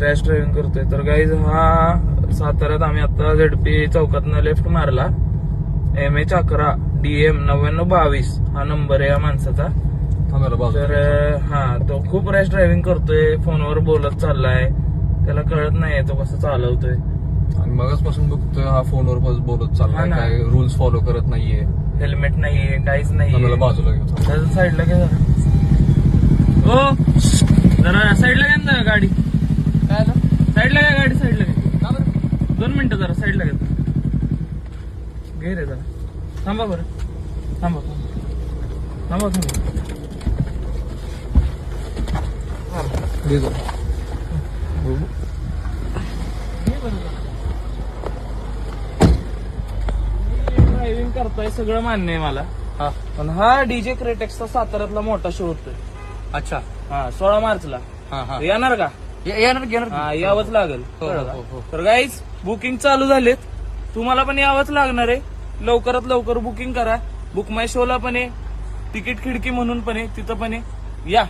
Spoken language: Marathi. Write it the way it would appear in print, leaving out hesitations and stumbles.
रॅश ड्रायव्हिंग करतोय. तर गाईज हा साताऱ्यात आम्ही आता झेडपी चौकातनं लेफ्ट मारला. MH11 DM 9922 हा नंबर आहे या माणसाचा. तर हा तो खूप रॅश ड्रायव्हिंग करतोय, फोनवर बोलत चाललाय, त्याला कळत नाहीये तो कसं चालवतोय. आणि मगच बघतोय हा फोनवर बोलत चाललाय, काय रूल्स फॉलो करत नाहीये, हेल्मेट नाहीये, काहीच नाहीये. बाजूला घेतो, त्याचं साईडला घ्या जरा. ओ जरा साईडला घ्या ना गाडी. काय साईडला घ्या गाडी, साईडला घ्या. 2 मिनिटं जरा साईडला घ्या. घे रे जरा, थांबा बरं, थांबा थांबा थांबा. ड्रायव्हिंग करताय सगळं मान्य आहे मला, पण हा डीजे क्रेटेक्सचा साताऱ्यातला मोठा शो होतोय. अच्छा, हा 16 मार्चला येणार का? येणार यावंच लागेल. तर गाईज बुकिंग चालू झालेत, तुम्हाला पण यावंच लागणार आहे. लवकरात लवकर बुकिंग करा. बुक माय शोला पण आहे, तिकीट खिडकी म्हणून पण आहे, तिथं पण आहे. या.